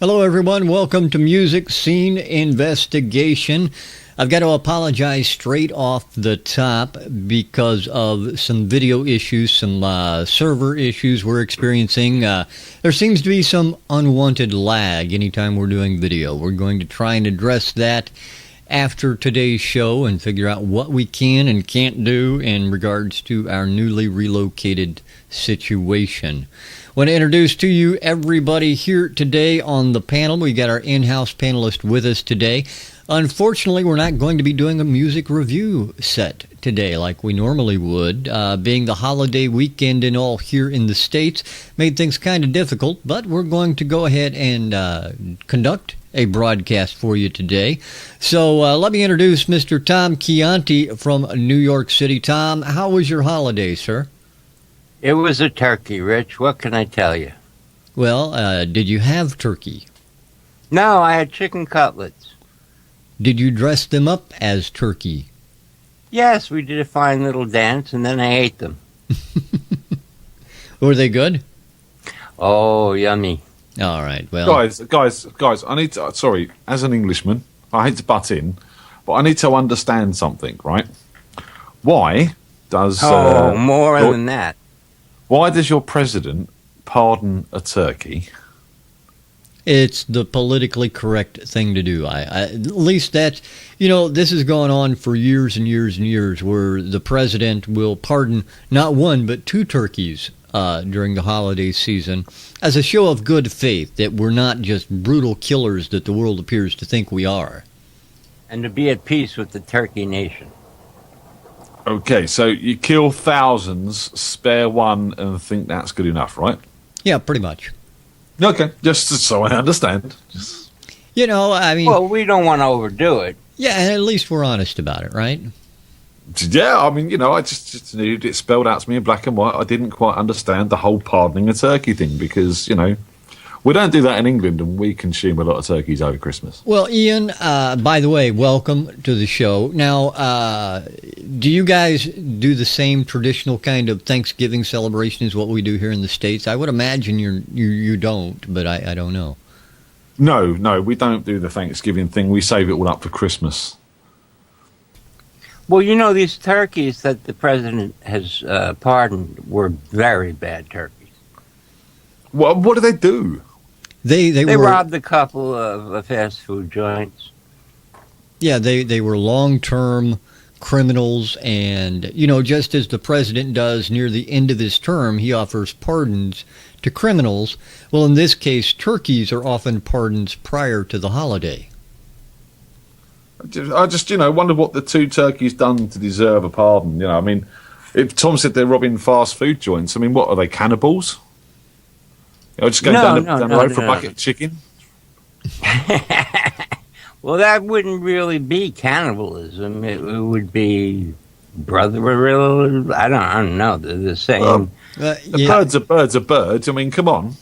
Hello, everyone. Welcome to Music Scene Investigation. I've got to apologize straight off the top because of some video issues, some server issues we're experiencing. There seems to be some unwanted lag anytime we're doing video. We're going to try and address that after today's show and figure out what we can and can't do in regards to our newly relocated situation. I want to introduce to you everybody here today on the panel. We got our in-house panelist with us today. Unfortunately, we're not going to be doing a music review set today like we normally would. Being the holiday weekend and all here in the States made things kind of difficult, but we're going to go ahead and conduct a broadcast for you today. So let me introduce Mr. Tom Chianti from New York City. Tom, how was your holiday, sir? It was a turkey, Rich. What can I tell you? Well, did you have turkey? No, I had chicken cutlets. Did you dress them up as turkey? Yes, we did a fine little dance, and then I ate them. Were they good? Oh, yummy. All right, well... Guys, I need to... Sorry, as an Englishman, I hate to butt in, but I need to understand something, right? Why does... more than that. Why does your president pardon a turkey? It's the politically correct thing to do. At least that's, this has gone on for years and years and years where the president will pardon not one but two turkeys during the holiday season as a show of good faith that we're not just brutal killers that the world appears to think we are. And to be at peace with the turkey nation. Okay, so you kill thousands, spare one, and think that's good enough, right? Yeah, pretty much. Okay, just so I understand. Well, we don't want to overdo it. Yeah, and at least we're honest about it, right? Yeah, I just needed it spelled out to me in black and white. I didn't quite understand the whole pardoning a turkey thing because, we don't do that in England and we consume a lot of turkeys over Christmas. Well, Ian, by the way, welcome to the show. Now, do you guys do the same traditional kind of Thanksgiving celebration as what we do here in the States? I would imagine you don't, but I don't know. No, we don't do the Thanksgiving thing. We save it all up for Christmas. Well, these turkeys that the president has pardoned were very bad turkeys. What do they do? They robbed a couple of fast food joints. Yeah, they were long-term criminals, and, just as the president does near the end of his term, he offers pardons to criminals. Well, in this case, turkeys are often pardons prior to the holiday. I just wonder what the two turkeys done to deserve a pardon. If Tom said they're robbing fast food joints, what are they, cannibals? Just going down the road for a bucket of chicken? Well, that wouldn't really be cannibalism. It would be brotherly. I don't know. They're the same. Birds are birds. Come on.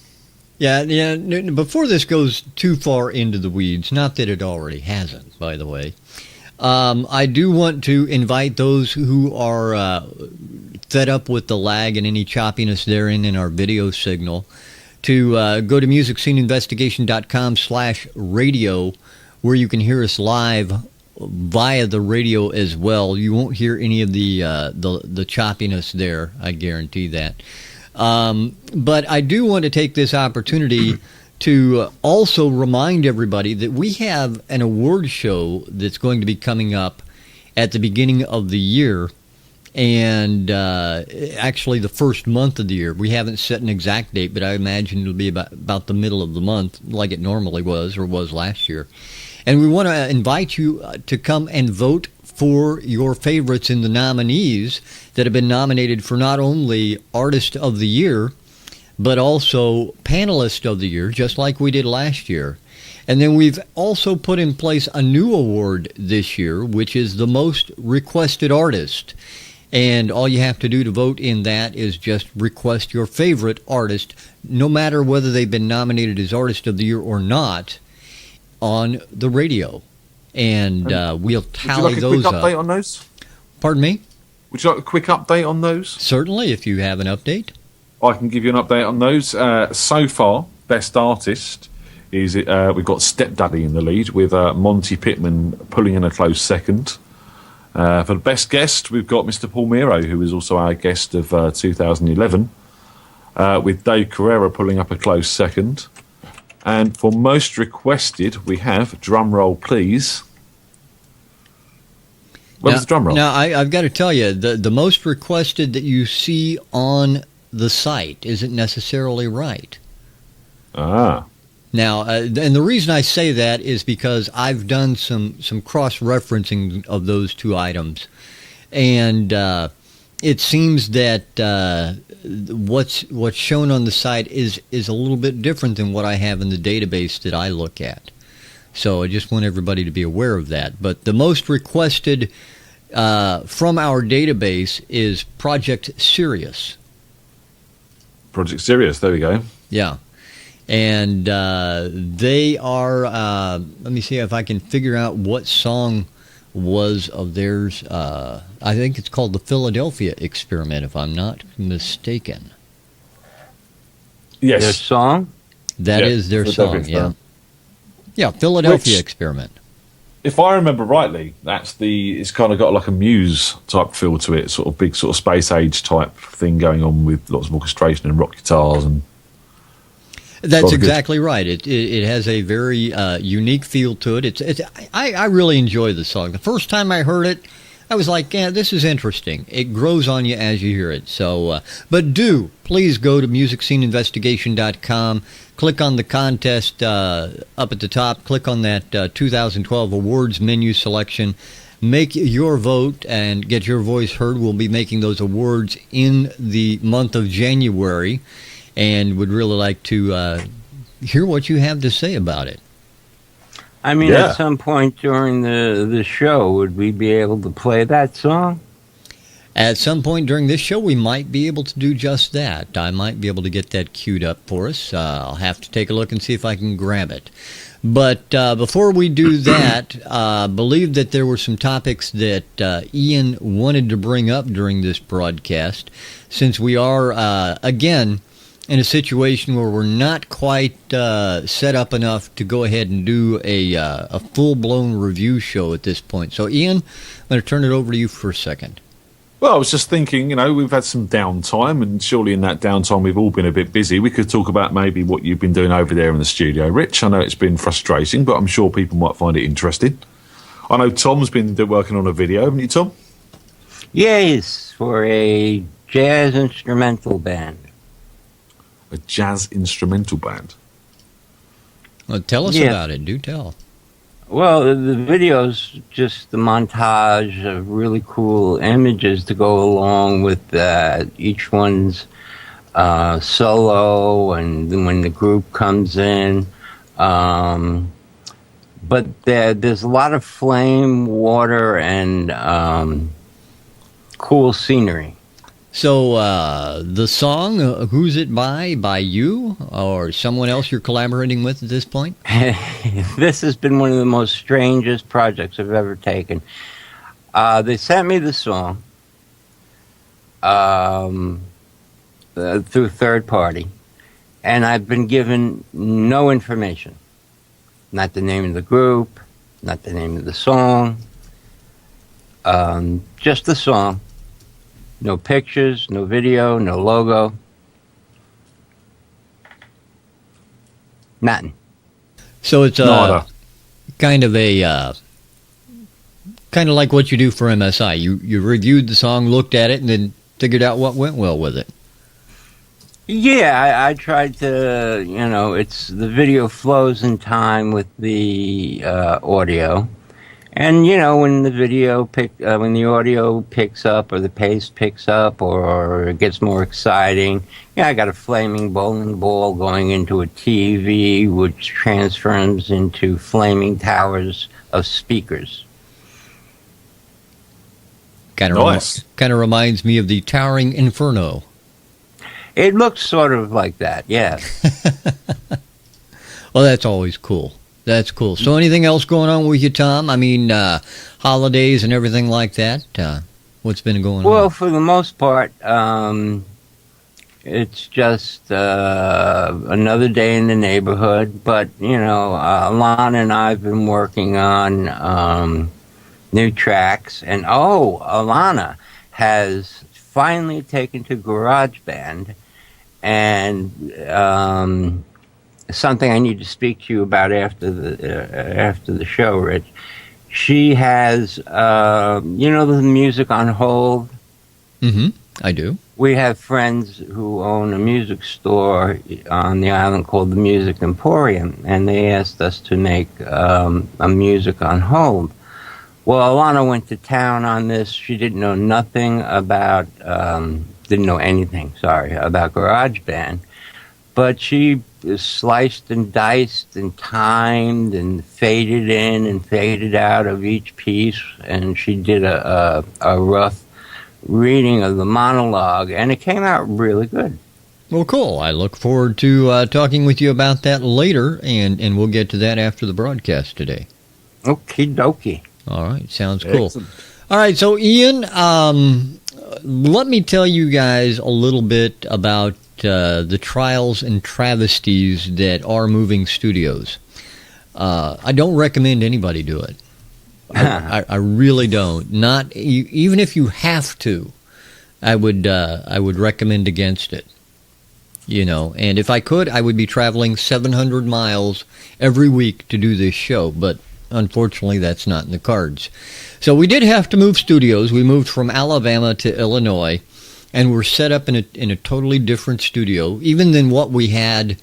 Yeah. Before this goes too far into the weeds, not that it already hasn't, by the way, I do want to invite those who are fed up with the lag and any choppiness therein in our video signal to go to musicsceneinvestigation.com/radio, where you can hear us live via the radio as well. You won't hear any of the choppiness there, I guarantee that. But I do want to take this opportunity to also remind everybody that we have an award show that's going to be coming up at the beginning of the year. And actually the first month of the year. We haven't set an exact date, but I imagine it'll be about the middle of the month, like it normally was or was last year. And we want to invite you to come and vote for your favorites in the nominees that have been nominated for not only Artist of the Year, but also Panelist of the Year, just like we did last year. And then we've also put in place a new award this year, which is the Most Requested Artist. And all you have to do to vote in that is just request your favorite artist, no matter whether they've been nominated as Artist of the Year or not, on the radio. And we'll tally those up. Would you like a quick update on those? Pardon me? Would you like a quick update on those? Certainly, if you have an update. I can give you an update on those. So far, Best Artist Is it? We've got Stepdaddy in the lead, with Monty Pittman pulling in a close second. For the best guest, we've got Mr. Paul Miro, who was also our guest of 2011, with Dave Carrera pulling up a close second. And for most requested, we have, drum roll please. What was the drum roll? Now, I've got to tell you, the most requested that you see on the site isn't necessarily right. Ah. Now, and the reason I say that is because I've done some cross-referencing of those two items, and it seems that what's shown on the site is a little bit different than what I have in the database that I look at. So I just want everybody to be aware of that. But the most requested from our database is Project Sirius. Project Sirius, there we go. Yeah. And they are, let me see if I can figure out what song was of theirs. I think it's called the Philadelphia Experiment, if I'm not mistaken. Yes. Their song? That is their song, yeah. Yeah, Philadelphia Experiment. If I remember rightly, it's kind of got like a Muse type feel to it, sort of big sort of space age type thing going on with lots of orchestration and rock guitars and... That's exactly right. It has a very unique feel to it. I really enjoy the song. The first time I heard it, I was like, yeah, this is interesting. It grows on you as you hear it. So, but please go to MusicSceneInvestigation.com, click on the contest up at the top, click on that 2012 awards menu selection, make your vote and get your voice heard. We'll be making those awards in the month of January, and would really like to hear what you have to say about it. I mean, at some point during the show, would we be able to play that song? At some point during this show, we might be able to do just that. I might be able to get that queued up for us. I'll have to take a look and see if I can grab it. But before we do that, I believe that there were some topics that Ian wanted to bring up during this broadcast, since we are, again, in a situation where we're not quite set up enough to go ahead and do a full-blown review show at this point. So, Ian, I'm going to turn it over to you for a second. Well, I was just thinking, we've had some downtime, and surely in that downtime we've all been a bit busy. We could talk about maybe what you've been doing over there in the studio, Rich. I know it's been frustrating, but I'm sure people might find it interesting. I know Tom's been working on a video, haven't you, Tom? Yes, for a jazz instrumental band. A jazz instrumental band? Well, tell us about it. Do tell. Well, the video's just the montage of really cool images to go along with each one's solo and when the group comes in. But there's a lot of flame, water, and cool scenery. So the song, who's it by? By you or someone else you're collaborating with at this point? This has been one of the most strangest projects I've ever taken. They sent me the song through third party, and I've been given no information. Not the name of the group, not the name of the song, just the song. No pictures, no video, no logo. Nothing. So it's kind of like what you do for MSI. You reviewed the song, looked at it, and then figured out what went well with it. Yeah, I tried to, it's the video flows in time with the audio. And, when the when the audio picks up or the pace picks up or it gets more exciting, I got a flaming bowling ball going into a TV, which transforms into flaming towers of speakers. Kind of reminds me of the Towering Inferno. It looks sort of like that, yeah. Well, that's always cool. That's cool. So anything else going on with you, Tom? I mean, holidays and everything like that? What's been going on? Well, for the most part, It's just another day in the neighborhood. But, Alana and I have been working on new tracks. And, Alana has finally taken to GarageBand. And something I need to speak to you about after the show, Rich. She has, the music on hold. Mm-hmm. I do. We have friends who own a music store on the island called the Music Emporium, and they asked us to make a music on hold. Well, Alana went to town on this. She didn't know anything about GarageBand, but she sliced and diced and timed and faded in and faded out of each piece, and she did a rough reading of the monologue, and it came out really good. Well, cool. I look forward to talking with you about that later, and we'll get to that after the broadcast today. Okie dokie. All right, sounds cool. Excellent. All right, so Ian, let me tell you guys a little bit about the trials and travesties that are moving studios. I don't recommend anybody do it. I really don't. Not even if you have to. I would recommend against it. And if I could, I would be traveling 700 miles every week to do this show. But unfortunately, that's not in the cards. So we did have to move studios. We moved from Alabama to Illinois, and we're set up in a totally different studio, even than what we had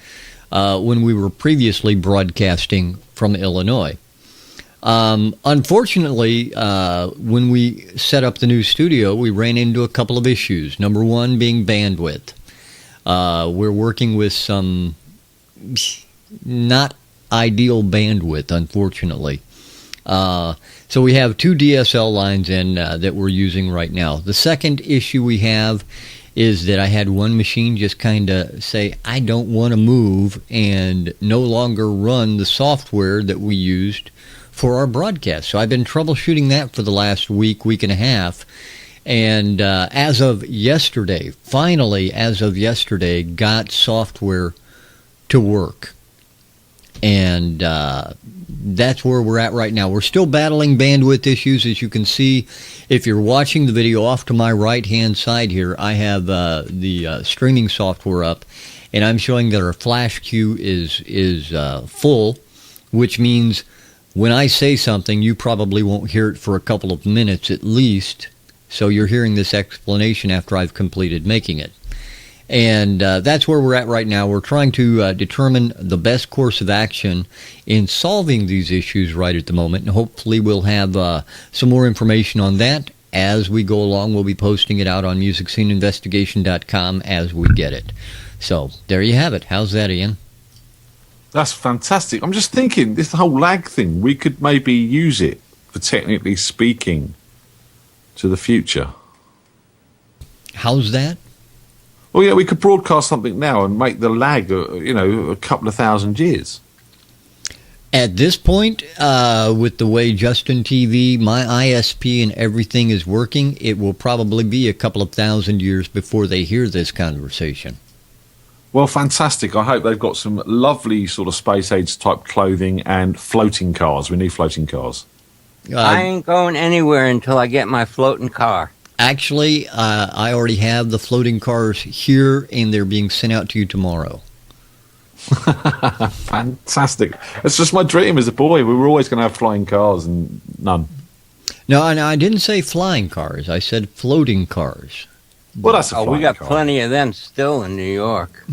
when we were previously broadcasting from Illinois. Unfortunately, when we set up the new studio, we ran into a couple of issues. Number one being bandwidth. We're working with some not ideal bandwidth, unfortunately. So we have two DSL lines in that we're using right now. The second issue we have is that I had one machine just kind of say, I don't want to move, and no longer run the software that we used for our broadcast. So I've been troubleshooting that for the last week and a half. And as of yesterday, got software to work. And that's where we're at right now. We're still battling bandwidth issues, as you can see. If you're watching the video off to my right-hand side here, I have the streaming software up, and I'm showing that our flash queue is full, which means when I say something, you probably won't hear it for a couple of minutes at least, so you're hearing this explanation after I've completed making it. And that's where we're at right now. We're trying to determine the best course of action in solving these issues right at the moment, and hopefully we'll have some more information on that as we go along. We'll be posting it out on MusicSceneInvestigation.com as we get it. So there you have it. How's that, Ian? That's fantastic. I'm just thinking, this whole lag thing, we could maybe use it for technically speaking to the future. How's that? Well, yeah, we could broadcast something now and make the lag, a couple of thousand years. At this point, with the way Justin TV, my ISP, and everything is working, it will probably be a couple of thousand years before they hear this conversation. Well, fantastic. I hope they've got some lovely sort of space age type clothing and floating cars. We need floating cars. I ain't going anywhere until I get my floating car. Actually, I already have the floating cars here, and they're being sent out to you tomorrow. Fantastic. It's just my dream as a boy. We were always going to have flying cars and none. No, I didn't say flying cars. I said floating cars. Well, that's a flying we got car. plenty of them still in New York.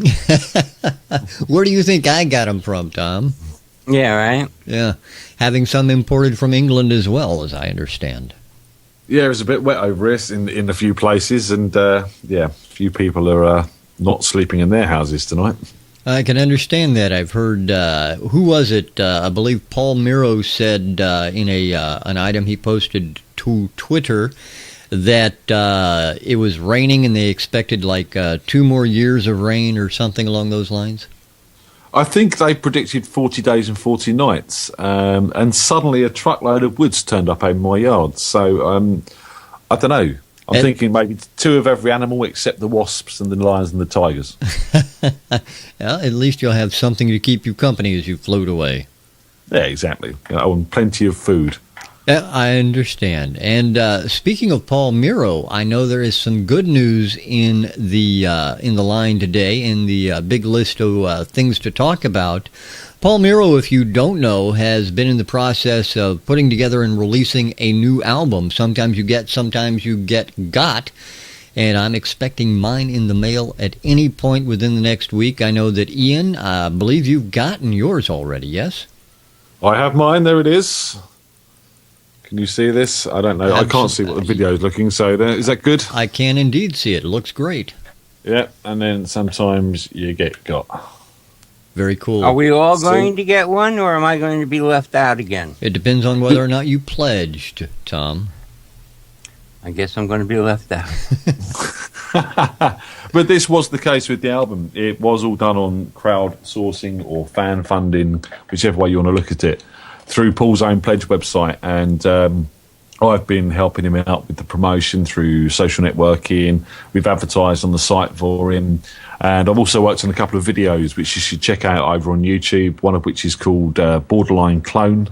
Where do you think I got them from, Tom? Yeah, right? Yeah, having some imported from England as well, as I understand. Yeah, it's a bit wet over here in a few places, and a few people are not sleeping in their houses tonight. I can understand that. I've heard, who was it? I believe Paul Miro said in an item he posted to Twitter that it was raining and they expected like 2 more years of rain or something along those lines. I think they predicted 40 days and 40 nights, and suddenly a truckload of woods turned up in my yard. So, I don't know. I'm thinking maybe 2 of every animal except the wasps and the lions and the tigers. Well, at least you'll have something to keep you company as you float away. Yeah, exactly. And plenty of food. I understand. And speaking of Paul Miro, I know there is some good news in the line today in the big list of things to talk about. Paul Miro, if you don't know, has been in the process of putting together and releasing a new album. Sometimes you get, sometimes you get got. And I'm expecting mine in the mail at any point within the next week. I know that Ian, I believe you've gotten yours already, yes? I have mine. There it is. Can you see this? I don't know. I can't see what the video is looking. So is that good? I can indeed see it. It looks great. Yeah. And then sometimes you get got. Very cool. Are we all going to get one, or am I going to be left out again? It depends on whether or not you pledged, Tom. I guess I'm going to be left out. But this was the case with the album. It was all done on crowdsourcing or fan funding, whichever way you want to look at it, through Paul's own pledge website. And I've been helping him out with the promotion through social networking. We've advertised on the site for him. And I've also worked on a couple of videos, which you should check out over on YouTube, one of which is called Borderline Clone,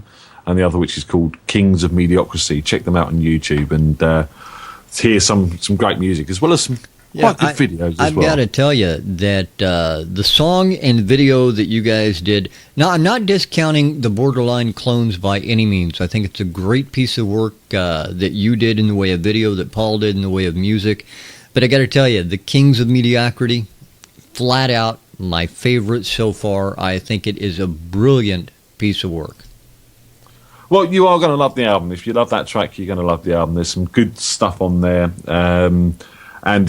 and the other which is called Kings of Mediocrity. Check them out on YouTube and hear some great music, as well as some quite good videos as well. I've got to tell you that the song and video that you guys did, now I'm not discounting the Borderline Clones by any means. I think it's a great piece of work that you did in the way of video, that Paul did in the way of music. But I got to tell you, the Kings of Mediocrity, flat out my favorite so far. I think it is a brilliant piece of work. Well, you are going to love the album. If you love that track, you're going to love the album. There's some good stuff on there. And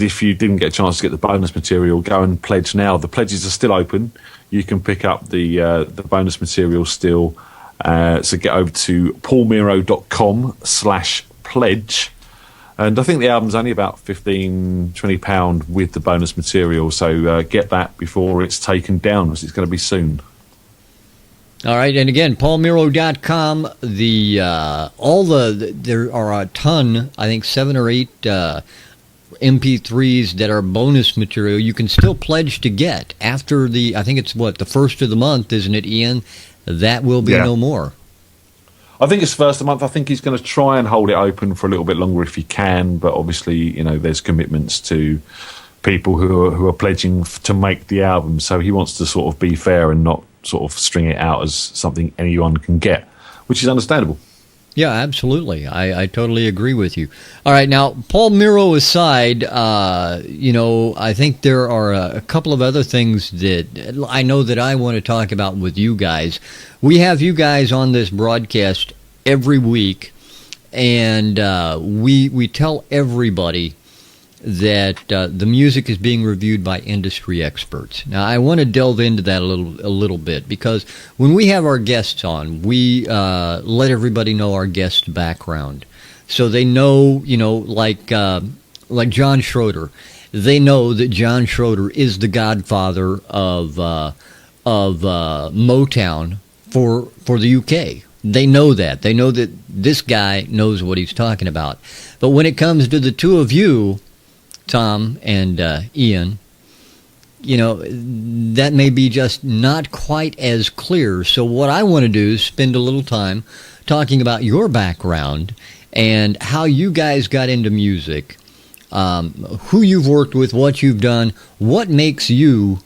if you didn't get a chance to get the bonus material, go and pledge now. The pledges are still open. You can pick up the bonus material still. So get over to paulmiro.com/pledge. And I think the album's only about £15-20 with the bonus material. So get that before it's taken down, because it's going to be soon. All right, and again, paulmiro.com. There are a ton, I think 7 or 8 MP3s that are bonus material. You can still pledge to get after I think it's the first of the month, isn't it, Ian? That will be no more. I think it's first of the month. I think he's going to try and hold it open for a little bit longer if he can, but obviously, there's commitments to people who are pledging to make the album, so he wants to sort of be fair and not sort of string it out as something anyone can get, which is understandable. Yeah, absolutely. I totally agree with you. All right, now, Paul Miro aside, I think there are a couple of other things that I know that I want to talk about with you guys. We have you guys on this broadcast every week, and we tell everybody that the music is being reviewed by industry experts. Now, I want to delve into that a little bit, because when we have our guests on, we let everybody know our guest's background, so they know, like John Schroeder. They know that John Schroeder is the godfather of Motown for the UK. They know that. They know that this guy knows what he's talking about. But when it comes to the two of you, Tom and Ian, that may be just not quite as clear. So what I want to do is spend a little time talking about your background and how you guys got into music, who you've worked with, what you've done, what makes you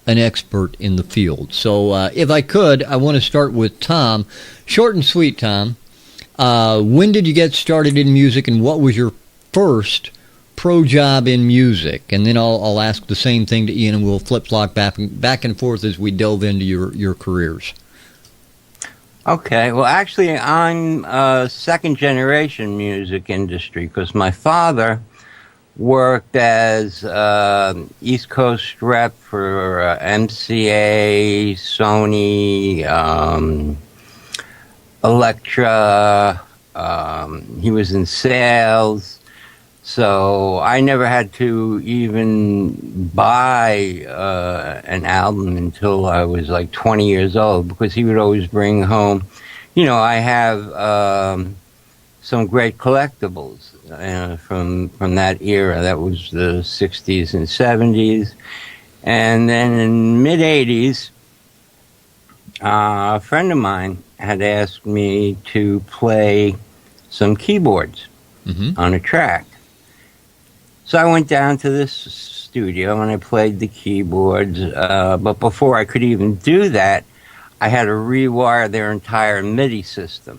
an expert in the field. So if I could, I want to start with Tom. Short and sweet, Tom. When did you get started in music, and what was your first pro job in music? And then I'll ask the same thing to Ian, and we'll flip-flop back and forth as we delve into your careers. Okay, well, actually, I'm second-generation music industry, because my father worked as East Coast rep for MCA, Sony, Elektra. He was in sales. So I never had to even buy an album until I was like 20 years old, because he would always bring home, I have some great collectibles. from that era. That was the 60s and 70s. And then in mid-80s, a friend of mine had asked me to play some keyboards on a track. So I went down to this studio and I played the keyboards. But before I could even do that, I had to rewire their entire MIDI system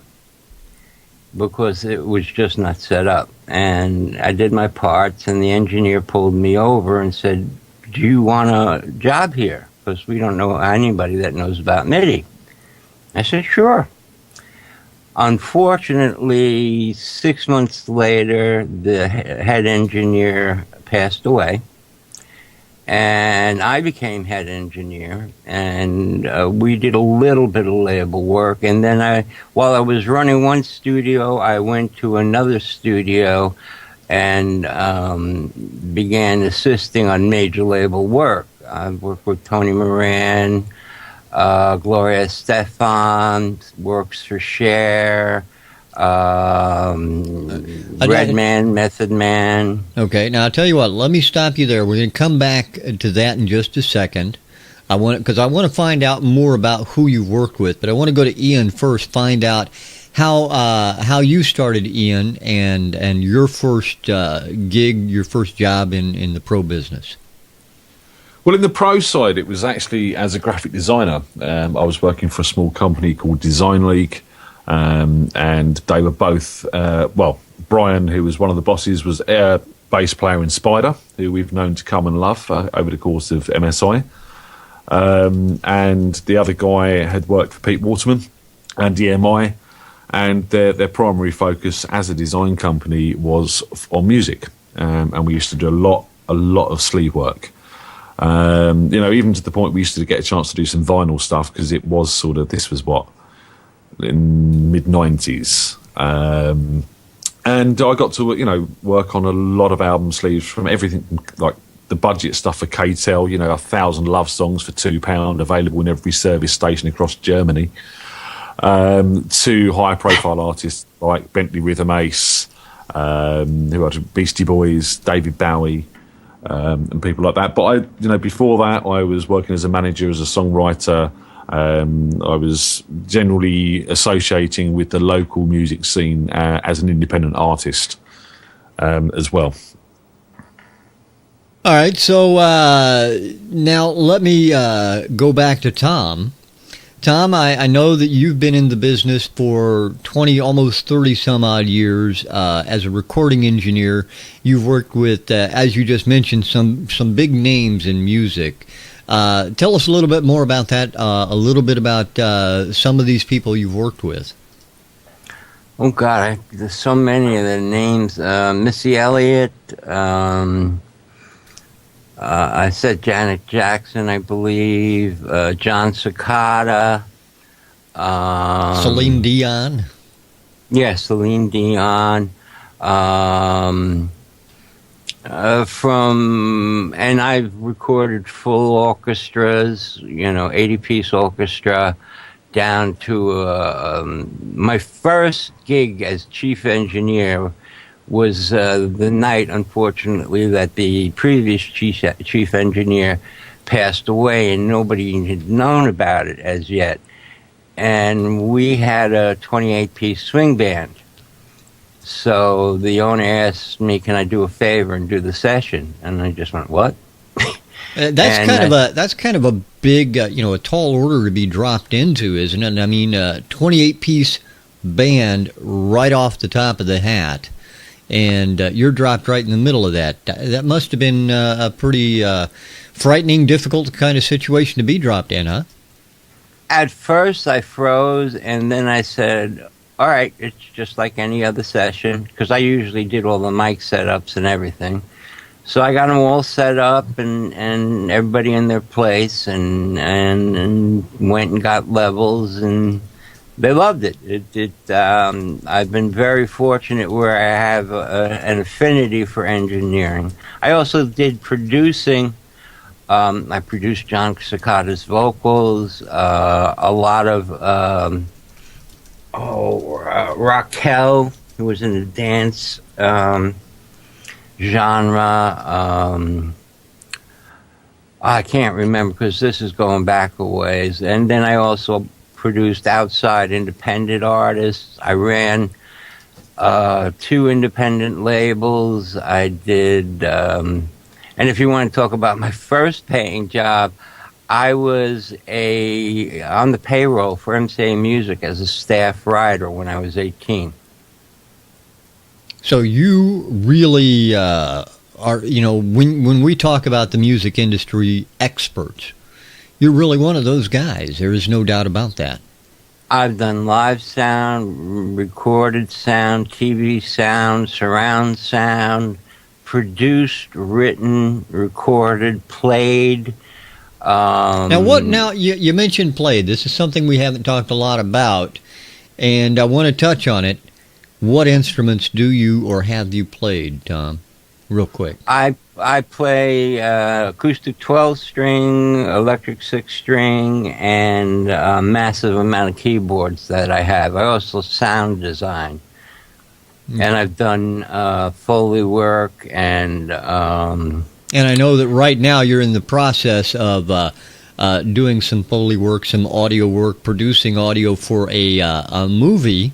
because it was just not set up. And I did my parts, and the engineer pulled me over and said, "Do you want a job here? Because we don't know anybody that knows about MIDI." I said, "Sure." Unfortunately, 6 months later, the head engineer passed away, and I became head engineer, and we did a little bit of label work. And then while I was running one studio, I went to another studio and began assisting on major label work. I worked with Tony Moran, Gloria Estefan, works for Cher, Redman, Method Man. Okay, now I'll tell you what. Let me stop you there. We're going to come back to that in just a second. Because I want to find out more about who you worked with, but I want to go to Ian first. Find out how you started, Ian, and your first gig, your first job in the pro business. Well, in the pro side, it was actually as a graphic designer. I was working for a small company called Design League, and they were both, Brian, who was one of the bosses, was a bass player in Spider, who we've known to come and love over the course of MSI. And the other guy had worked for Pete Waterman and EMI, and their primary focus as a design company was on music. And we used to do a lot of sleeve work. Even to the point we used to get a chance to do some vinyl stuff, because it was this was in mid-90s. And I got to, work on a lot of album sleeves, from everything like the budget stuff for K-Tel, 1,000 love songs for £2 available in every service station across Germany, to high-profile artists like Bentley Rhythm Ace, who had Beastie Boys, David Bowie, and people like that. But before that, I was working as a manager, as a songwriter. I was generally associating with the local music scene as an independent artist as well. All right, so now let me go back to Tom. Tom, I know that you've been in the business for 20, almost 30 some odd years as a recording engineer. You've worked with, as you just mentioned, some big names in music. Tell us a little bit more about that, a little bit about some of these people you've worked with. Oh, God, there's so many of the names. Missy Elliott, I said Janet Jackson, I believe, John Cicada. Celine Dion. Yeah, Celine Dion. And I've recorded full orchestras, 80-piece orchestra, down to my first gig as chief engineer was the night, unfortunately, that the previous chief engineer passed away, and nobody had known about it as yet. And we had a 28-piece swing band. So the owner asked me, "Can I do a favor and do the session?" And I just went, "What?" That's kind of a big, a tall order to be dropped into, isn't it? I mean, 28-piece band right off the top of the hat. And you're dropped right in the middle of that. That must have been a pretty frightening, difficult kind of situation to be dropped in, huh? At first, I froze, and then I said, "All right, it's just like any other session," because I usually did all the mic setups and everything. So I got them all set up and everybody in their place, and went and got levels, and they loved it. I've been very fortunate where I have an affinity for engineering. I also did producing. I produced John Cicada's vocals, a lot of Raquel It was in the dance genre. I can't remember because this is going back a ways. And then I also produced outside independent artists. I ran 2 independent labels. I did, and if you want to talk about my first paying job, I was on the payroll for MCA Music as a staff writer when I was 18. So you really are, when we talk about the music industry experts, you're really one of those guys. There is no doubt about that. I've done live sound, recorded sound, TV sound, surround sound, produced, written, recorded, played. Now you mentioned played. This is something we haven't talked a lot about, and I want to touch on it. What instruments do you or have you played, Tom? Real quick. I play acoustic 12-string, electric 6-string, and a massive amount of keyboards that I have. I also sound design. And I've done Foley work and I know that right now you're in the process of doing some Foley work, some audio work, producing audio for a movie.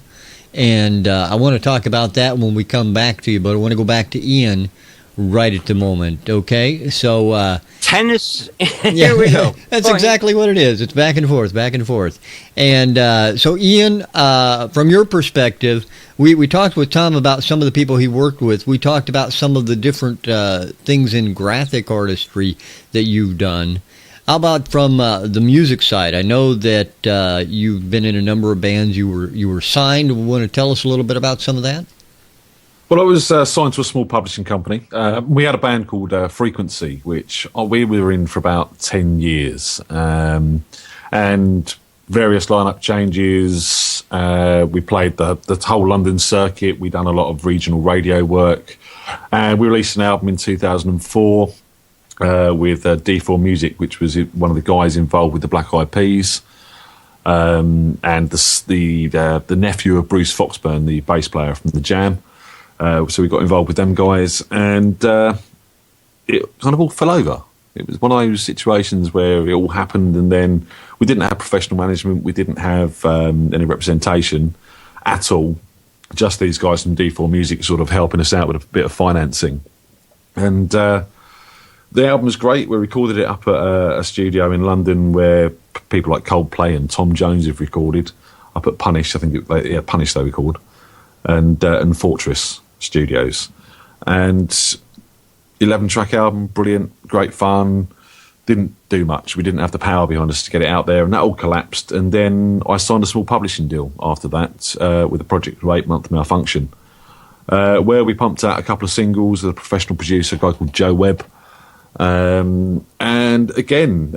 And I want to talk about that when we come back to you, but I want to go back to Ian right at the moment, okay? So tennis, here we go. That's exactly what it is. It's back and forth, back and forth. And so Ian, from your perspective, we talked with Tom about some of the people he worked with. We talked about some of the different things in graphic artistry that you've done. How about from the music side? I know that you've been in a number of bands. You were signed. Want to tell us a little bit about some of that? Well, I was signed to a small publishing company. We had a band called Frequency, which we were in for about 10 years. And various lineup changes. We played the whole London circuit. We'd done a lot of regional radio work. And we released an album in 2004 with D4 Music, which was one of the guys involved with the Black Eyed Peas. And the nephew of Bruce Foxburn, the bass player from the Jam. So we got involved with them guys, and it kind of all fell over. It was one of those situations where it all happened, and then we didn't have professional management. We didn't have any representation at all. Just these guys from D4 Music sort of helping us out with a bit of financing. And the album was great. We recorded it up at a studio in London where people like Coldplay and Tom Jones have recorded. Up at Punish, I think Punish they were called, and Fortress Studios. And 11-track album, brilliant, great fun. Didn't do much. We didn't have the power behind us to get it out there, and that all collapsed. And then I signed a small publishing deal after that with a project called 8 Month Malfunction, where we pumped out a couple of singles with a professional producer, a guy called Joe Webb. And again,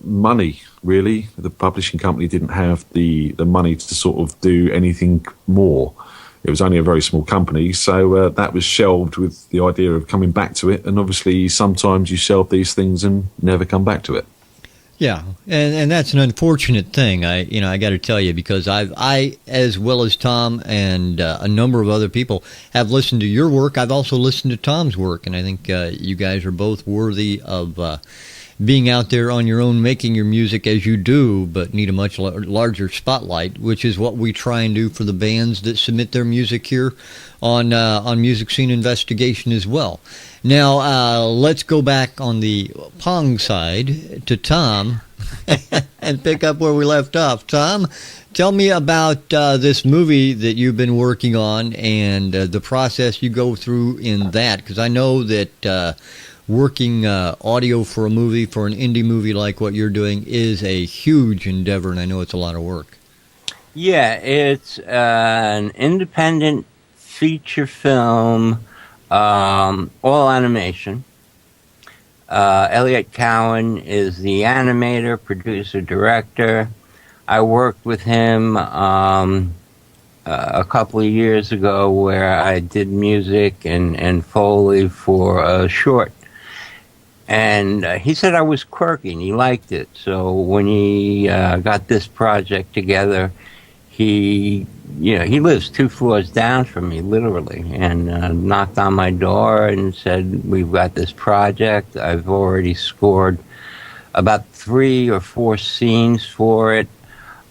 money, really. The publishing company didn't have the money to sort of do anything more. It was only a very small company, so that was shelved with the idea of coming back to it. And obviously, sometimes you shelve these things and never come back to it. Yeah, and that's an unfortunate thing. I got to tell you, because I as well as Tom and a number of other people have listened to your work. I've also listened to Tom's work, and I think you guys are both worthy of being out there on your own, making your music as you do, but need a much larger spotlight, which is what we try and do for the bands that submit their music here on Music Scene Investigation as well. Now, let's go back on the Pong side to Tom and pick up where we left off. Tom, tell me about this movie that you've been working on and the process you go through in that, because I know that working audio for a movie, for an indie movie like what you're doing, is a huge endeavor, and I know it's a lot of work. Yeah, it's an independent feature film, all animation. Elliot Cowan is the animator, producer, director. I worked with him a couple of years ago where I did music and Foley for a short. And he said I was quirky, and he liked it. So when he got this project together, he lives 2 floors down from me, literally, and knocked on my door and said, "We've got this project. I've already scored about 3 or 4 scenes for it."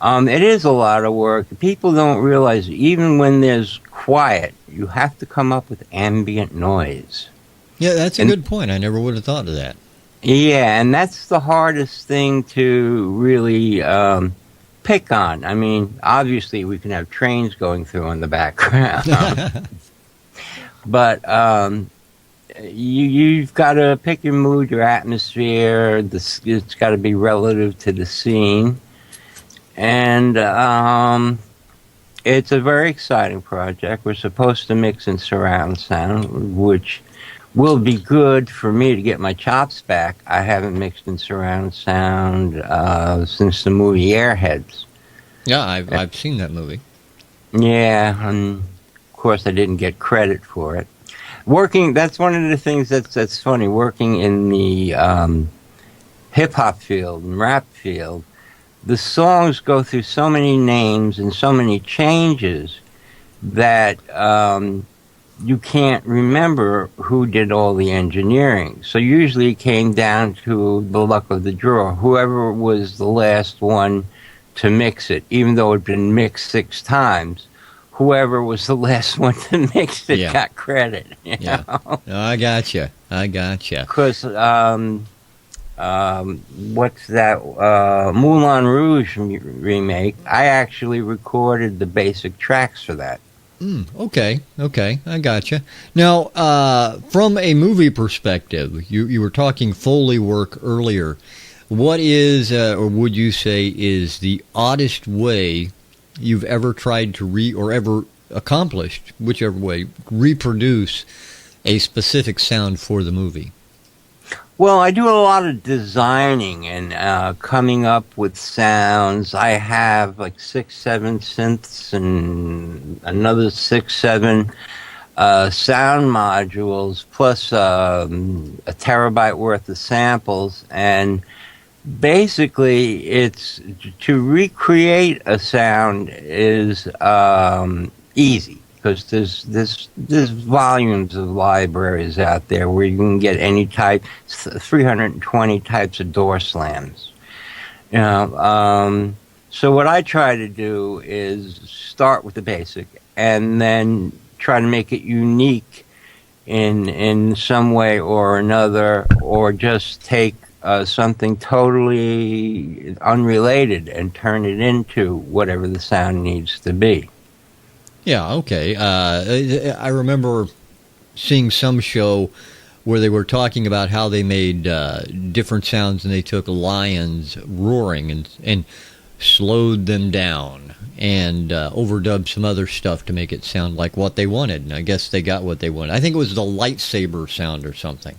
It is a lot of work. People don't realize even when there's quiet, you have to come up with ambient noise. Yeah, that's a good point. I never would have thought of that. Yeah, and that's the hardest thing to really pick on. I mean, obviously we can have trains going through in the background, but you've got to pick your mood, your atmosphere. It's got to be relative to the scene, and it's a very exciting project. We're supposed to mix in surround sound, which will be good for me to get my chops back. I haven't mixed in surround sound since the movie Airheads. Yeah, I've seen that movie. Yeah, and of course I didn't get credit for it. That's one of the things that's funny. Working in the hip hop field and rap field, the songs go through so many names and so many changes that you can't remember who did all the engineering. So usually it came down to the luck of the draw. Whoever was the last one to mix it, even though it had been mixed 6 times, whoever was the last one to mix it got credit. You know? No, I gotcha. Because what's that Moulin Rouge remake? I actually recorded the basic tracks for that. Okay, I gotcha. Now, from a movie perspective, you were talking Foley work earlier. What is, or would you say, is the oddest way you've ever tried to or ever accomplished, whichever way, reproduce a specific sound for the movie? Well, I do a lot of designing and coming up with sounds. I have like 6-7 synths and another 6-7 sound modules, plus a terabyte worth of samples. And basically, it's to recreate a sound is easy. Because there's volumes of libraries out there where you can get any type, 320 types of door slams. You know, so what I try to do is start with the basic and then try to make it unique in some way or another, or just take something totally unrelated and turn it into whatever the sound needs to be. Yeah, okay. I remember seeing some show where they were talking about how they made different sounds, and they took lions roaring and slowed them down and overdubbed some other stuff to make it sound like what they wanted. And I guess they got what they wanted. I think it was the lightsaber sound or something.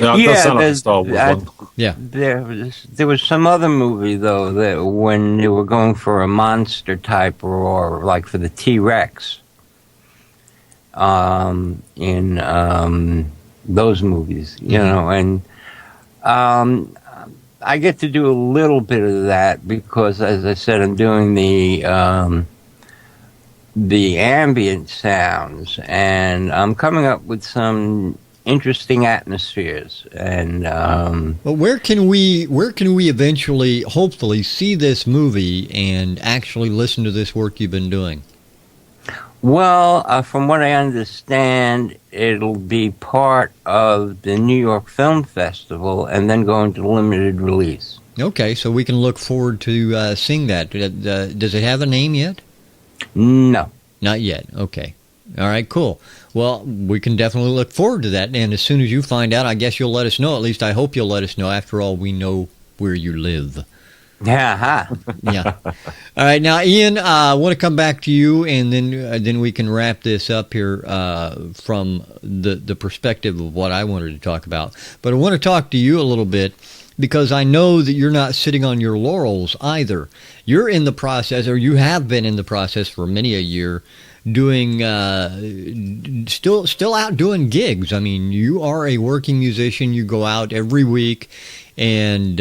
Yeah, it does sound like a Star Wars one. Yeah. There was some other movie, though, that when they were going for a monster type roar, like for the T-Rex, in those movies, you know, and I get to do a little bit of that because, as I said, I'm doing the ambient sounds, and I'm coming up with some interesting atmospheres. And but where can we eventually, hopefully, see this movie and actually listen to this work you've been doing? Well, from what I understand, it'll be part of the New York Film Festival and then go into limited release. Okay, so we can look forward to seeing that. Does it have a name yet? No. Not yet. Okay. All right, cool. Well, we can definitely look forward to that. And as soon as you find out, I guess you'll let us know. At least I hope you'll let us know. After all, we know where you live. Yeah. Yeah. All right. Now, Ian, I want to come back to you, and then we can wrap this up here from the perspective of what I wanted to talk about. But I want to talk to you a little bit because I know that you're not sitting on your laurels either. You're in the process, or you have been in the process for many a year, doing still out doing gigs. I mean, you are a working musician. You go out every week and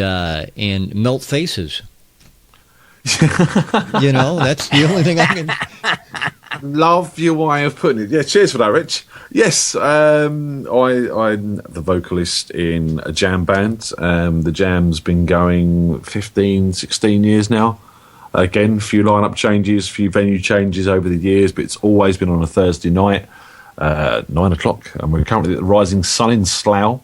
melt faces. That's the only thing I can. Love your way of putting it. Yeah, cheers for that, Rich. Yes, I'm the vocalist in a jam band. The jam's been going 15, 16 years now. Again, a few lineup changes, a few venue changes over the years, but it's always been on a Thursday night, 9 o'clock. And we're currently at the Rising Sun in Slough.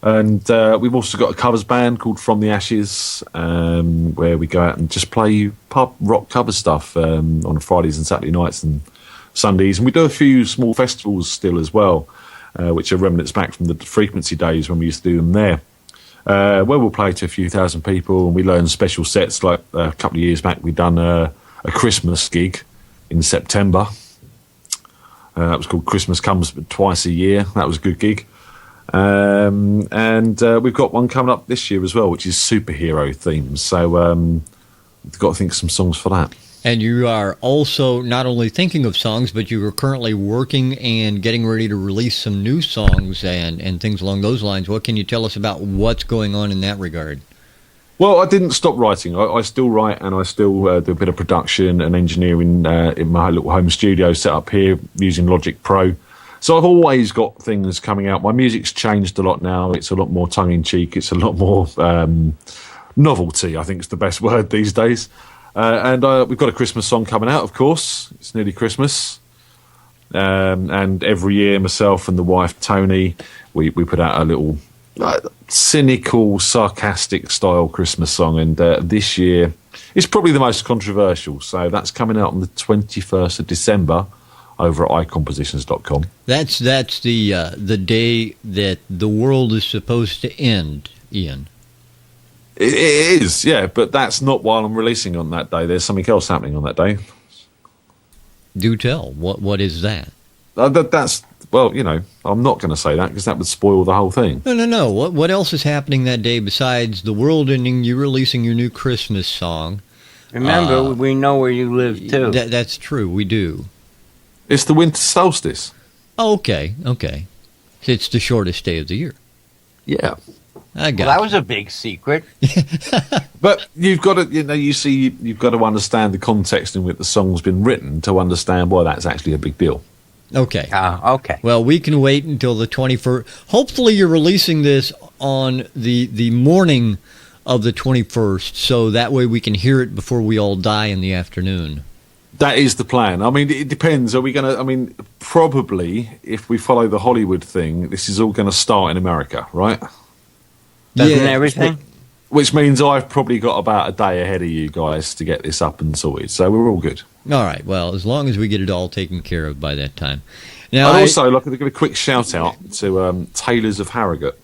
And we've also got a covers band called From the Ashes, where we go out and just play pub rock cover stuff on Fridays and Saturday nights and Sundays. And we do a few small festivals still as well, which are remnants back from the Frequency days when we used to do them there, where we'll play to a few thousand people. And we learn special sets. Like a couple of years back, we've done a Christmas gig in September. That was called Christmas Comes Twice a Year. That was a good gig. And we've got one coming up this year as well, which is superhero themed. So we've got to think of some songs for that. And you are also not only thinking of songs, but you are currently working and getting ready to release some new songs and things along those lines. What can you tell us about what's going on in that regard? Well, I didn't stop writing. I still write, and I still do a bit of production and engineering in my little home studio set up here using Logic Pro. So I've always got things coming out. My music's changed a lot now. It's a lot more tongue-in-cheek. It's a lot more novelty, I think is the best word these days. And we've got a Christmas song coming out, of course. It's nearly Christmas. And every year, myself and the wife, Tony, we put out a little cynical, sarcastic style Christmas song. And this year, it's probably the most controversial. So that's coming out on the 21st of December. Over at iCompositions.com. That's the day that the world is supposed to end, Ian. It is, yeah, but that's not while I'm releasing on that day. There's something else happening on that day. Do tell. What is that? That's, well, I'm not going to say that because that would spoil the whole thing. No. What else is happening that day besides the world ending, you releasing your new Christmas song? Remember, we know where you live, too. That's true, we do. It's the winter solstice. Oh, okay. It's the shortest day of the year. Yeah. That was a big secret. But you've got to, you've got to understand the context in which the song's been written to understand why that's actually a big deal. Okay. Okay. Well, we can wait until the 21st. Hopefully you're releasing this on the morning of the 21st, so that way we can hear it before we all die in the afternoon. That is the plan. I mean, it depends. Are we going to, probably, if we follow the Hollywood thing, this is all going to start in America, right? Doesn't everything? Which means I've probably got about a day ahead of you guys to get this up and sorted. So we're all good. All right. Well, as long as we get it all taken care of by that time. Now, I'd also like to give a quick shout out to Taylors of Harrogate.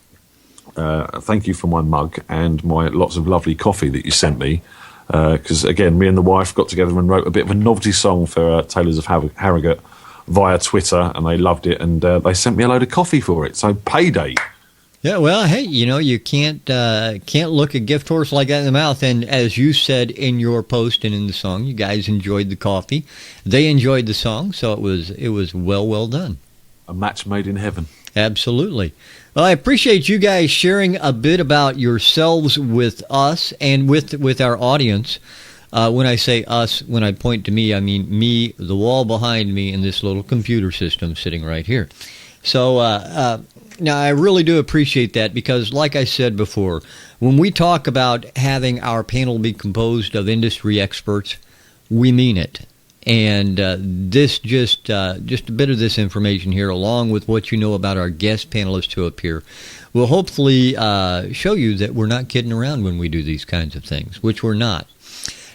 Thank you for my mug and my lots of lovely coffee that you sent me. Because, again, me and the wife got together and wrote a bit of a novelty song for Taylors of Harrogate via Twitter, and they loved it, and they sent me a load of coffee for it. So, payday. Yeah, well, hey, you can't look a gift horse like that in the mouth. And as you said in your post and in the song, you guys enjoyed the coffee. They enjoyed the song, so it was well done. A match made in heaven. Absolutely. Well, I appreciate you guys sharing a bit about yourselves with us and with our audience. When I say us, when I point to me, I mean me, the wall behind me, and this little computer system sitting right here. So now I really do appreciate that because, like I said before, when we talk about having our panel be composed of industry experts, we mean it. And this just a bit of this information here, along with what you know about our guest panelists who appear, will hopefully show you that we're not kidding around when we do these kinds of things, which we're not.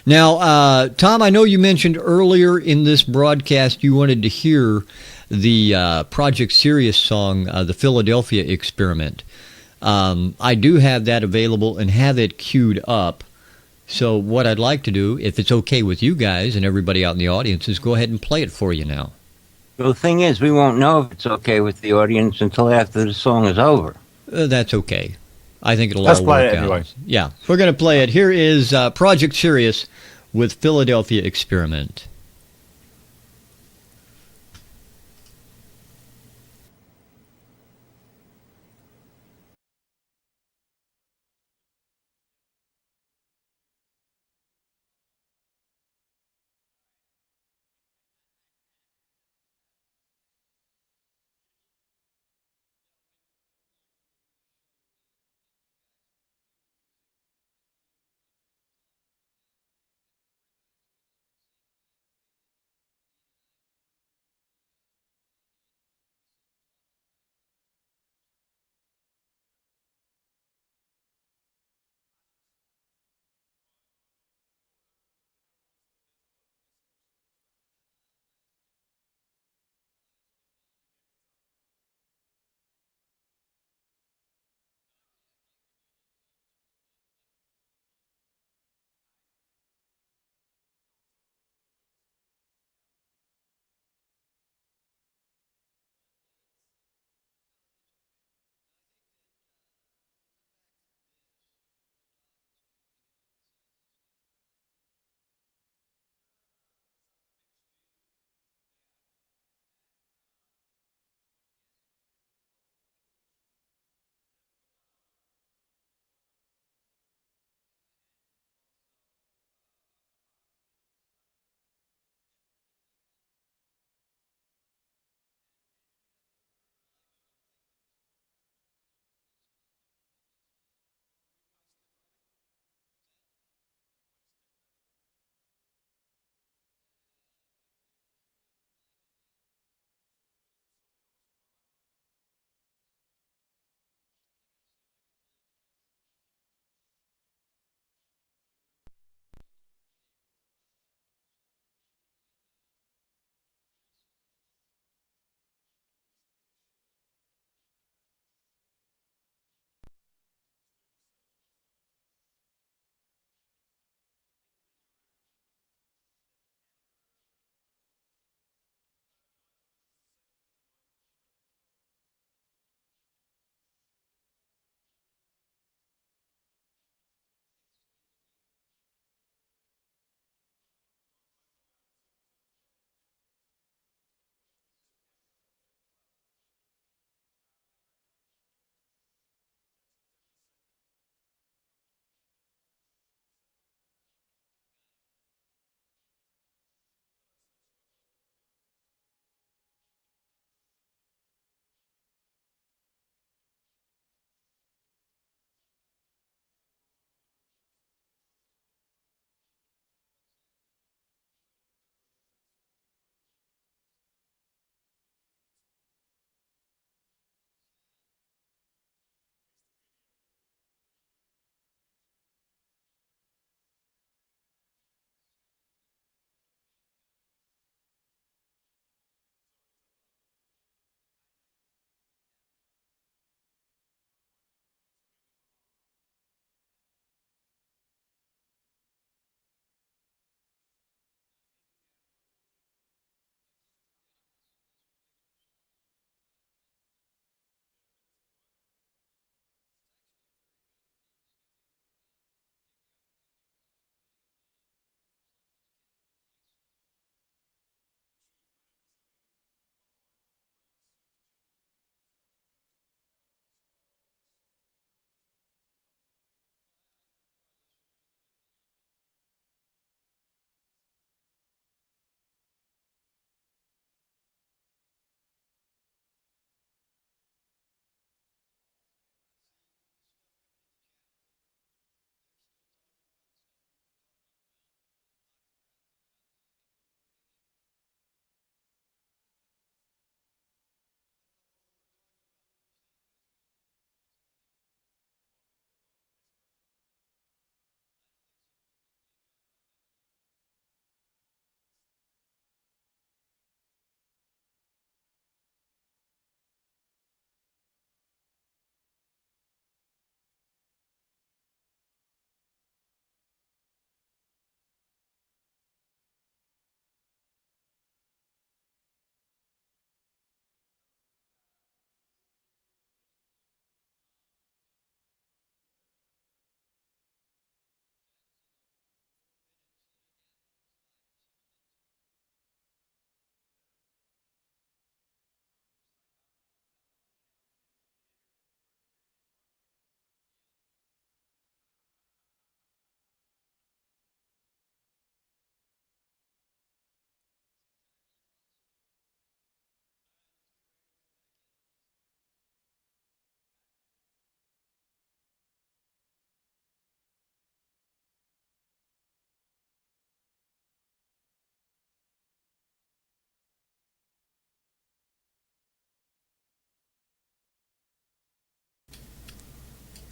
Now, Tom, I know you mentioned earlier in this broadcast you wanted to hear the Project Sirius song, The Philadelphia Experiment. I do have that available and have it queued up. So what I'd like to do, if it's okay with you guys and everybody out in the audience, is go ahead and play it for you now. Well, the thing is, we won't know if it's okay with the audience until after the song is over. That's okay. I think it'll Let's all play work it anyway. out. Yeah, we're going to play it. Here is Project Sirius with Philadelphia Experiment.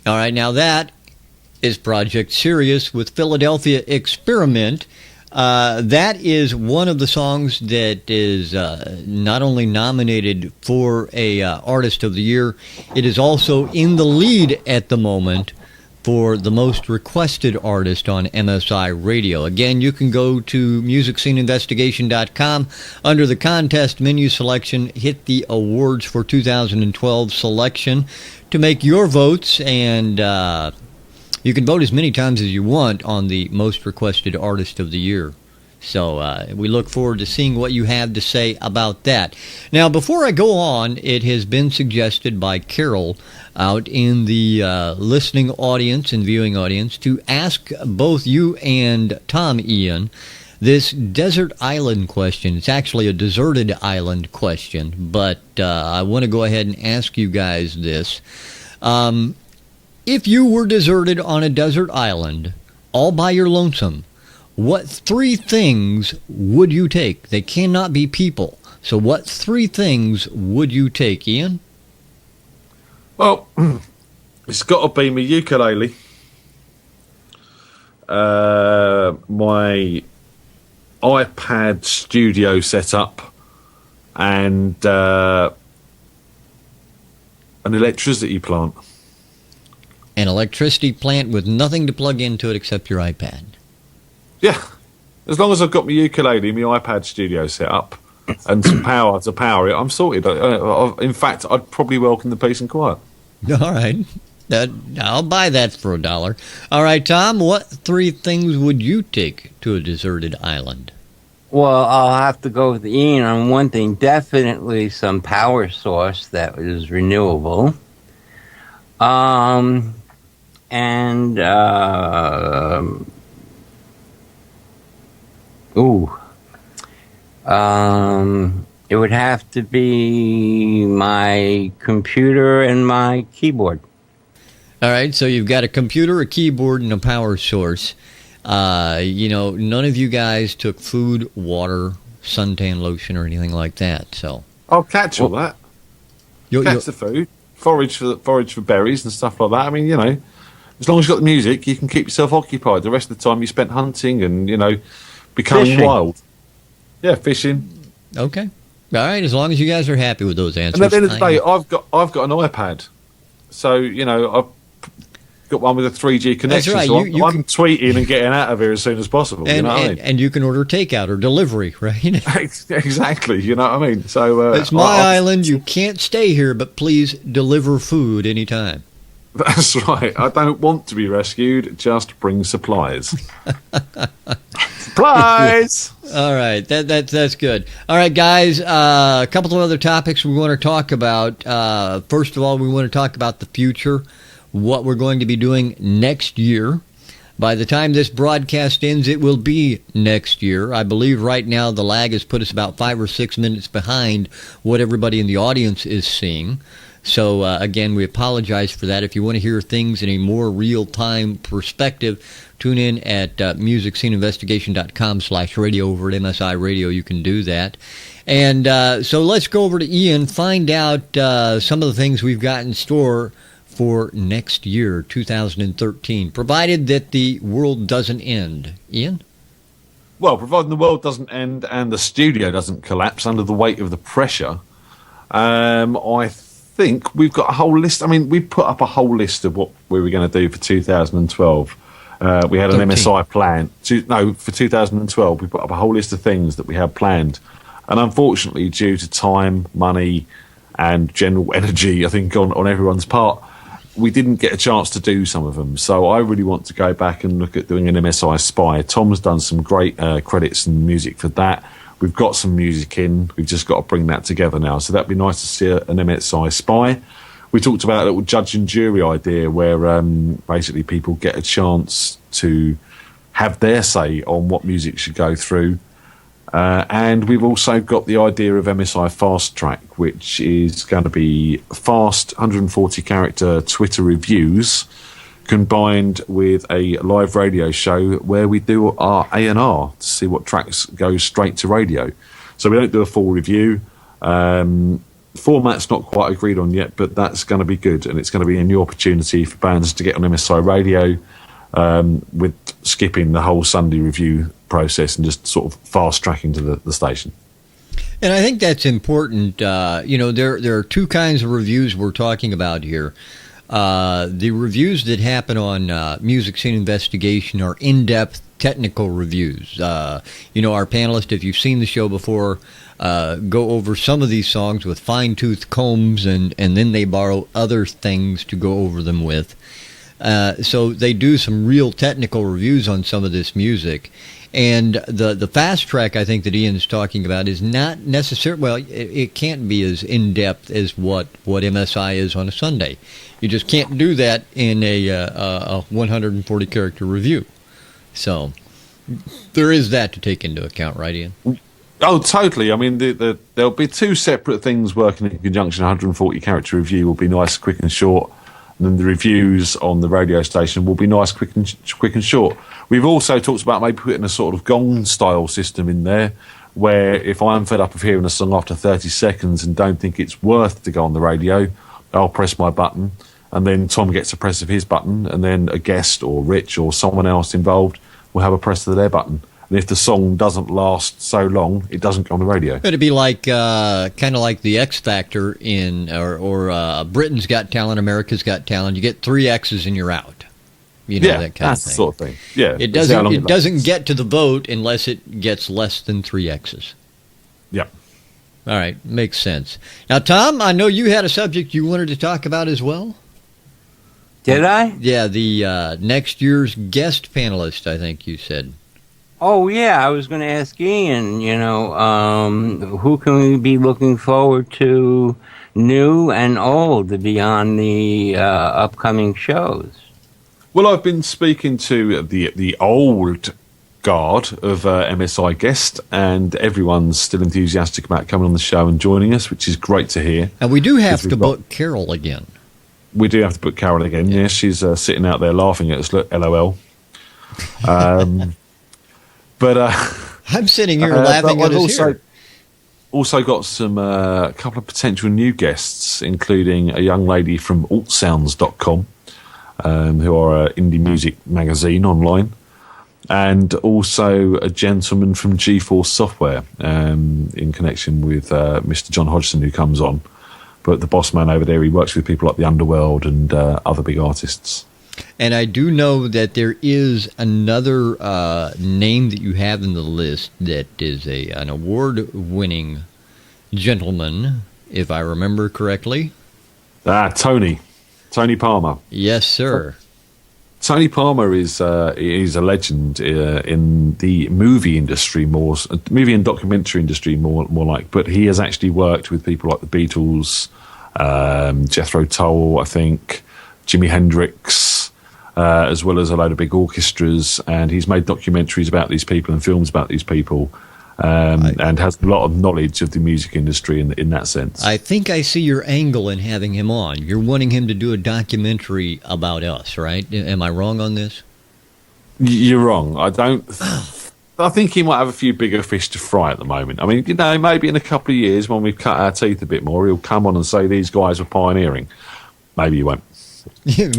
All right, now that is Project Sirius with Philadelphia Experiment. That is one of the songs that is not only nominated for a Artist of the Year, it is also in the lead at the moment for the most requested artist on MSI Radio. Again, you can go to MusicSceneInvestigation.com. Under the contest menu selection, hit the Awards for 2012 selection to make your votes, and you can vote as many times as you want on the most requested artist of the year. So we look forward to seeing what you have to say about that. Now, before I go on, it has been suggested by Carol out in the listening audience and viewing audience to ask both you and Tom, Ian, this desert island question. It's actually a deserted island question, but I want to go ahead and ask you guys this. If you were deserted on a desert island, all by your lonesome, what 3 things would you take? They cannot be people. So what 3 things would you take, Ian? Well, it's got to be my ukulele, my iPad studio setup, and an electricity plant. An electricity plant with nothing to plug into it except your iPad. Yeah, as long as I've got my ukulele, my iPad studio set up, and some power to power it, I'm sorted. In fact, I'd probably welcome the peace and quiet. All right. I'll buy that for $1. All right, Tom, what 3 things would you take to a deserted island? Well, I'll have to go with Ian on one thing. Definitely some power source that is renewable. It would have to be my computer and my keyboard. All right, so you've got a computer, a keyboard, and a power source. None of you guys took food, water, suntan lotion, or anything like that. So I'll catch all that. Catch the food, forage for berries and stuff like that. I mean, as long as you've got the music, you can keep yourself occupied. The rest of the time you spent hunting and, becoming fishing. Wild. Yeah, fishing. Okay. All right, as long as you guys are happy with those answers. And at the end of the day, I've got an iPad. So, I've got one with a 3G connection. That's right. So I'm tweeting and getting out of here as soon as possible. And, you know what I mean? And you can order takeout or delivery, right? Exactly. You know what I mean? So it's my island. You can't stay here, but please deliver food anytime. That's right. I don't want to be rescued. Just bring supplies. Supplies. All right. That's good. All right, guys. A couple of other topics we want to talk about. First of all, we want to talk about the future, what we're going to be doing next year. By the time this broadcast ends, it will be next year. I believe right now the lag has put us about 5 or 6 minutes behind what everybody in the audience is seeing. So, again, we apologize for that. If you want to hear things in a more real-time perspective, tune in at MusicSceneInvestigation.com/radio over at MSI Radio. You can do that. And so let's go over to Ian, find out some of the things we've got in store for next year, 2013, provided that the world doesn't end. Ian? Well, providing the world doesn't end and the studio doesn't collapse under the weight of the pressure, I think we've got a whole list. I mean, we put up a whole list of what we were going to do for 2012. We had an 13. MSI plan. For 2012, we put up a whole list of things that we had planned. And unfortunately, due to time, money, and general energy, I think, on everyone's part, we didn't get a chance to do some of them. So I really want to go back and look at doing an MSI Spy. Tom's done some great credits and music for that. We've got some music in. We've just got to bring that together now. So that'd be nice to see an MSI Spy. We talked about a little judge and jury idea where basically people get a chance to have their say on what music should go through. And we've also got the idea of MSI Fast Track, which is going to be fast 140-character Twitter reviews combined with a live radio show where we do our A&R to see what tracks go straight to radio. So we don't do a full review. Format's not quite agreed on yet, but that's going to be good, and it's going to be a new opportunity for bands to get on MSI radio with skipping the whole Sunday review process and just sort of fast tracking to the station. And I think that's important. There are two kinds of reviews we're talking about here. The reviews that happen on Music Scene Investigation are in-depth technical reviews. Our panelists, if you've seen the show before, go over some of these songs with fine-tooth combs, and then they borrow other things to go over them with. So they do some real technical reviews on some of this music. And the fast track, I think, that Ian's talking about is not necessarily, well, it can't be as in-depth as what MSI is on a Sunday. You just can't do that in a 140-character review. So there is that to take into account, right, Ian? Oh, totally. I mean, there'll be two separate things working in conjunction. 140-character review will be nice, quick and short. And then the reviews on the radio station will be nice, quick and short. We've also talked about maybe putting a sort of gong-style system in there, where if I'm fed up of hearing a song after 30 seconds and don't think it's worth to go on the radio, I'll press my button, and then Tom gets a press of his button, and then a guest or Rich or someone else involved will have a press of their button. And if the song doesn't last so long, it doesn't go on the radio. It'd be like kind of like the X Factor or Britain's Got Talent, America's Got Talent. You get 3 X's and you're out. That kind of thing. The sort of thing. Yeah, it doesn't get to the vote unless it gets less than 3 X's. Yeah. All right, makes sense. Now, Tom, I know you had a subject you wanted to talk about as well. Did I? Yeah, the next year's guest panelist, I think you said. Oh, yeah, I was going to ask Ian, who can we be looking forward to, new and old, to be on the upcoming shows? Well, I've been speaking to the old guard of MSI guest, and everyone's still enthusiastic about coming on the show and joining us, which is great to hear. And we do have to book Carol again. We do have to book Carol again, yeah. She's sitting out there laughing at us, LOL. But I'm sitting here laughing at us here. Also got some couple of potential new guests, including a young lady from altsounds.com, who are an indie music magazine online, and also a gentleman from GeForce Software in connection with Mr. John Hodgson, who comes on. But the boss man over there, he works with people like the Underworld and other big artists. And I do know that there is another name that you have in the list that is an award-winning gentleman, if I remember correctly. Tony Palmer. Yes, sir. Tony Palmer is a legend in the movie industry, movie and documentary industry, more like. But he has actually worked with people like the Beatles, Jethro Tull, I think, Jimi Hendrix, as well as a load of big orchestras. And he's made documentaries about these people and films about these people, and has a lot of knowledge of the music industry in that sense. I think I see your angle in having him on. You're wanting him to do a documentary about us, right? Am I wrong on this? You're wrong. I think he might have a few bigger fish to fry at the moment. I mean, maybe in a couple of years when we've cut our teeth a bit more, he'll come on and say these guys were pioneering. Maybe he won't.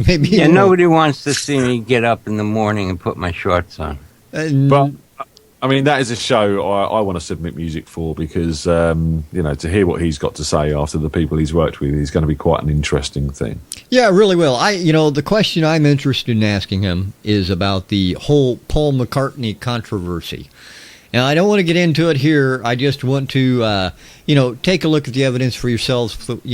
Maybe. Yeah, nobody wants to see me get up in the morning and put my shorts on. But I mean, that is a show I want to submit music for because, to hear what he's got to say after the people he's worked with is going to be quite an interesting thing. Yeah, it really will. The question I'm interested in asking him is about the whole Paul McCartney controversy. Now, I don't want to get into it here. I just want to, take a look at the evidence for yourselves, doing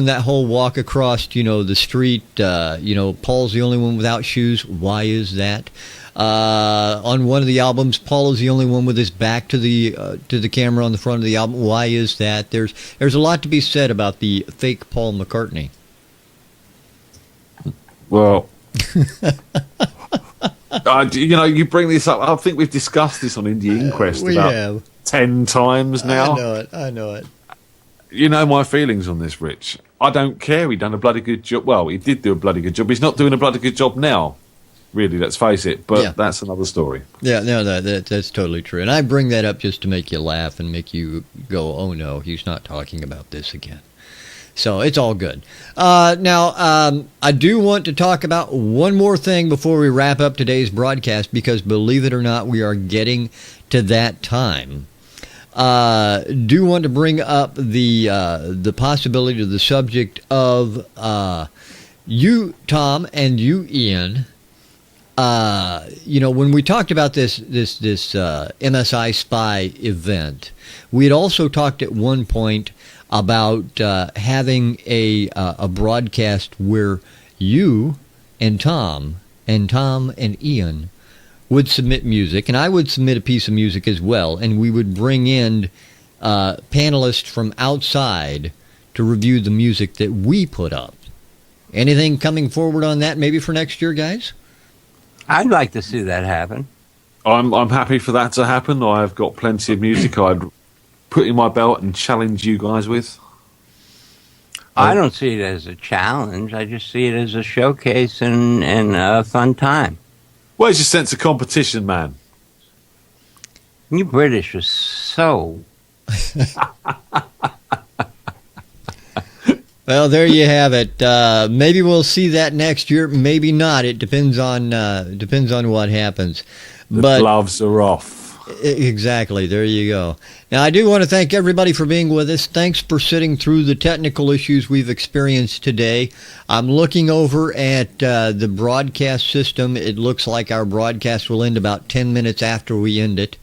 that whole walk across, the street, Paul's the only one without shoes. Why is that? On one of the albums, Paul is the only one with his back to the camera on the front of the album. Why is that? There's a lot to be said about the fake Paul McCartney. Well, you bring this up. I think we've discussed this on Indie Inquest about 10 times now. I know it. You know my feelings on this, Rich. I don't care. He done a bloody good job. Well, he did do a bloody good job. He's not doing a bloody good job now. really, let's face it. But Yeah. that's another story. Yeah, no, that's totally true. And I bring that up just to make you laugh and make you go, oh no, he's not talking about this again. So it's all good. Now, I do want to talk about one more thing before we wrap up today's broadcast, because believe it or not, we are getting to that time. Do want to bring up the possibility, the subject of you, Tom, and you, Ian. When we talked about this MSI Spy event, we had also talked at one point about having a broadcast where you and Tom and Ian would submit music, and I would submit a piece of music as well, and we would bring in panelists from outside to review the music that we put up. Anything coming forward on that maybe for next year, guys? I'd like to see that happen. I'm happy for that to happen. I've got plenty of music I'd put in my belt and challenge you guys with. I don't see it as a challenge. I just see it as a showcase and a fun time. Where's your sense of competition, man? You British are so... Well, there you have it. Maybe we'll see that next year. Maybe not. It depends on what happens. The gloves are off. Exactly. There you go. Now, I do want to thank everybody for being with us. Thanks for sitting through the technical issues we've experienced today. I'm looking over at the broadcast system. It looks like our broadcast will end about 10 minutes after we end it.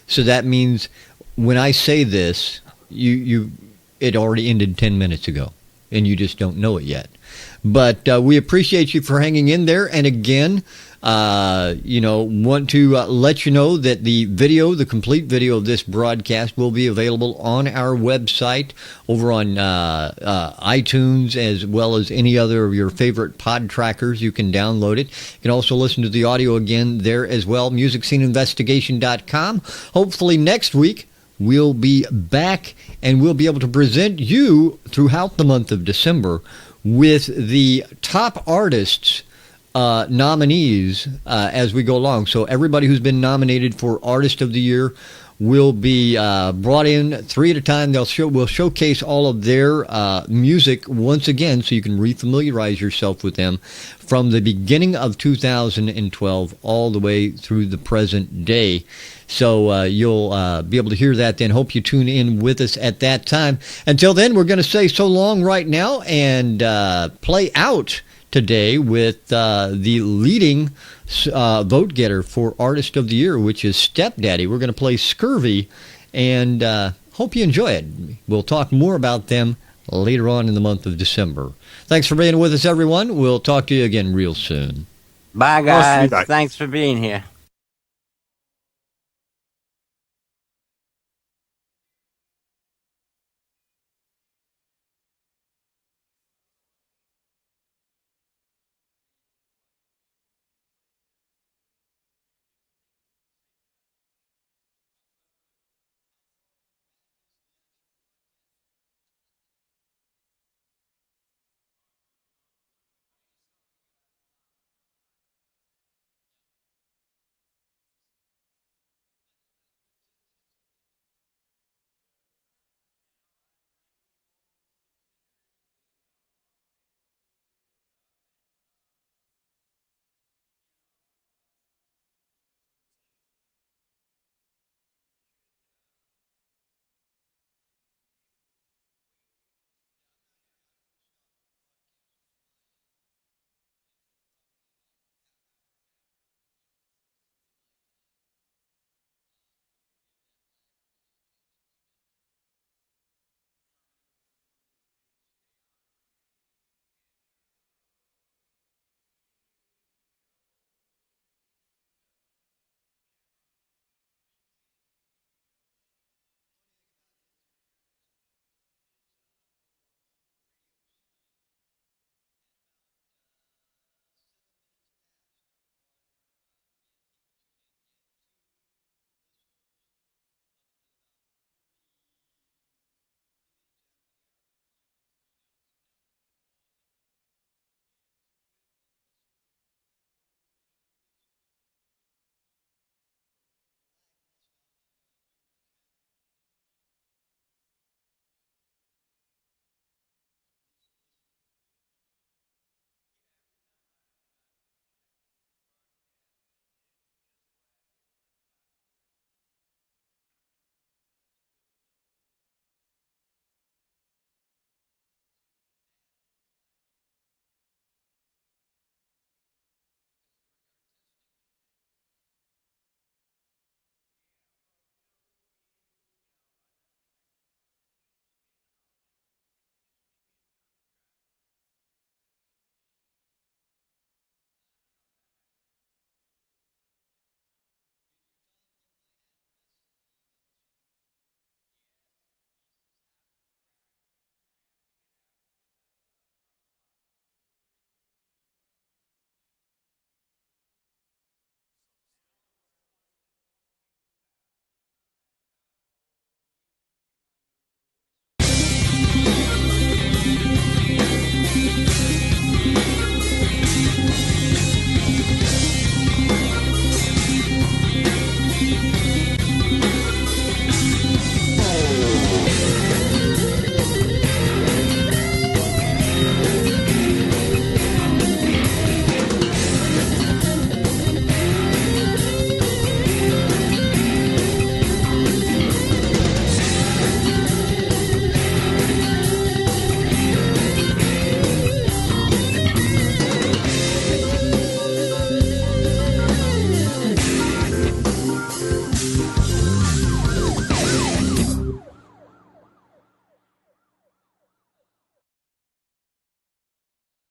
So that means when I say this, it already ended 10 minutes ago, and you just don't know it yet. But we appreciate you for hanging in there. And again, want to let you know that the complete video of this broadcast will be available on our website over on iTunes, as well as any other of your favorite pod trackers. You can download it. You can also listen to the audio again there as well, MusicSceneInvestigation.com. Hopefully next week we'll be back and we'll be able to present you throughout the month of December with the top artists nominees as we go along. So everybody who's been nominated for Artist of the Year will be brought in 3 at a time. We'll showcase all of their music once again, so you can refamiliarize yourself with them from the beginning of 2012 all the way through the present day. So you'll be able to hear that then. Hope you tune in with us at that time. Until then, we're going to say so long right now and play out today with the leading vote getter for Artist of the Year, which is Stepdaddy. We're going to play Scurvy, and hope you enjoy it. We'll talk more about them later on in the month of December. Thanks for being with us, everyone. We'll talk to you again real soon. Bye, guys. Thanks for being here.